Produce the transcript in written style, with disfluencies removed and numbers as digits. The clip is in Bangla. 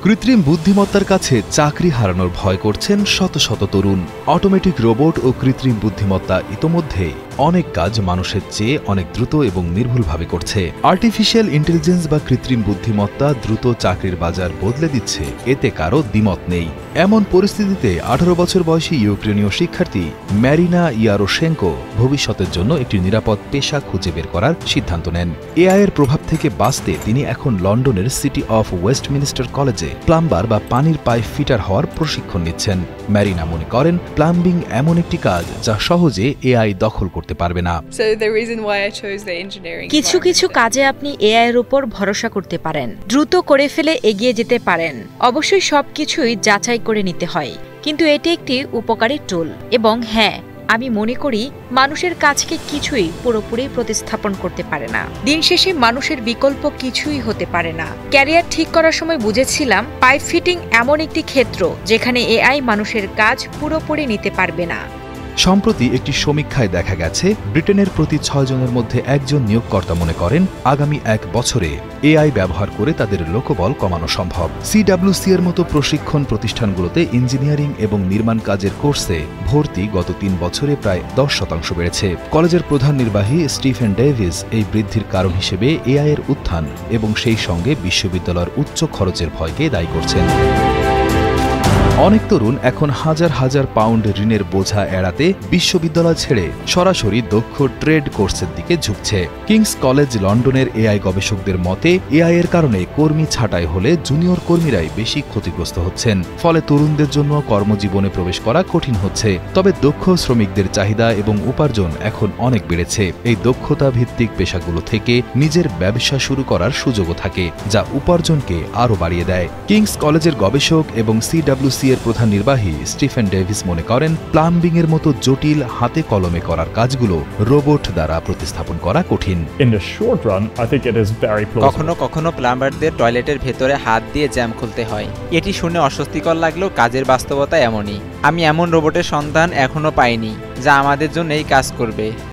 কৃত্রিম বুদ্ধিমত্তার কাছে চাকরি হারানোর ভয় করছেন শত শত তরুণ। অটোমেটিক রোবট ও কৃত্রিম বুদ্ধিমত্তা ইতোমধ্যেই অনেক কাজ মানুষের চেয়ে অনেক দ্রুত এবং নির্ভুলভাবে করছে। আর্টিফিশিয়াল ইন্টেলিজেন্স বা কৃত্রিম বুদ্ধিমত্তা দ্রুত চাকরির বাজার বদলে দিচ্ছে, এতে কারো দ্বিমত নেই। এমন পরিস্থিতিতে 18 বছর বয়সী ইউক্রেনীয় শিক্ষার্থী ম্যারিনা ইয়ারোশেঙ্কো ভবিষ্যতের জন্য একটি নিরাপদ পেশা খুঁজে বের করার সিদ্ধান্ত নেন। এআই এর প্রভাব থেকে বাঁচতে তিনি এখন লন্ডনের সিটি অফ ওয়েস্টমিনিস্টার কলেজে প্লাম্বার বা পানির পাইপ ফিটার হওয়ার প্রশিক্ষণ নিচ্ছেন। ম্যারিনা মনে করেন, প্লাম্বিং এমন একটি কাজ যা সহজে এআই দখল করতে পারবে না। কিছু কিছু কাজে আপনি এআই এর উপর ভরসা করতে পারেন, দ্রুত করে ফেলে এগিয়ে যেতে পারেন। অবশ্যই সবকিছুই যাচাই করে নিতে হয়, কিন্তু এটি একটি উপকারী টুল। এবং হ্যাঁ, আমি মনে করি মানুষের কাজকে কিছুই পুরোপুরি প্রতিস্থাপন করতে পারে না। দিন শেষে মানুষের বিকল্প কিছুই হতে পারে না। ক্যারিয়ার ঠিক করার সময় বুঝেছিলাম পাইপ ফিটিং এমন একটি ক্ষেত্র যেখানে এআই মানুষের কাজ পুরোপুরি নিতে পারবে না। সম্প্রতি একটি সমীক্ষায় দেখা গেছে, ব্রিটেনের প্রতি 6 জনের মধ্যে একজন নিয়োগকর্তা মনে করেন আগামী 1 বছরে এআই ব্যবহার করে তাদের লোকবল কমানো সম্ভব। সিডব্লিউসি এর মতো প্রশিক্ষণ প্রতিষ্ঠানগুলোতে ইঞ্জিনিয়ারিং এবং নির্মাণ কাজের কোর্সে ভর্তি গত 3 বছরে প্রায় 10% বেড়েছে। কলেজের প্রধান নির্বাহী স্টিফেন ডেভিস এই বৃদ্ধির কারণ হিসেবে এআই এর উত্থান এবং সেই সঙ্গে বিশ্ববিদ্যালয়ের উচ্চ খরচের ভয়কে দায়ী করছেন। অনেক তরুণ এখন হাজার হাজার পাউন্ড ঋণের বোঝা এড়াতে বিশ্ববিদ্যালয় ছেড়ে সরাসরি দক্ষ ট্রেড কোর্সের দিকে ঝুঁকছে। কিংস কলেজ লন্ডনের এআই গবেষকদের মতে, এআই এর কারণে কর্মী ছাঁটাই হলে জুনিয়র কর্মীরাই বেশি ক্ষতিগ্রস্ত হচ্ছেন। ফলে তরুণদের জন্য কর্মজীবনে প্রবেশ করা কঠিন হচ্ছে। তবে দক্ষ শ্রমিকদের চাহিদা এবং উপার্জন এখন অনেক বেড়েছে। এই দক্ষতা ভিত্তিক পেশাগুলো থেকে নিজের ব্যবসা শুরু করার সুযোগও থাকে, যা উপার্জনকে আরও বাড়িয়ে দেয়। কিংস কলেজের গবেষক এবং সিডব্লিউসি এর প্রধান নির্বাহী স্টিফেন ডেভিস মনে করেন, প্লাম্বিং এর মতো জটিল হাতে কলমে করার কাজগুলো রোবট দ্বারা প্রতিস্থাপন করা কঠিন। কখনো কখনো প্লাম্বারদের টয়লেটের ভেতরে হাত দিয়ে জ্যাম খুলতে হয়। এটি শুনে অস্বস্তিকর লাগলেও কাজের বাস্তবতা এমনই। আমি এমন রোবটের সন্ধান এখনো পাইনি যা আমাদের জন্য এই কাজ করবে।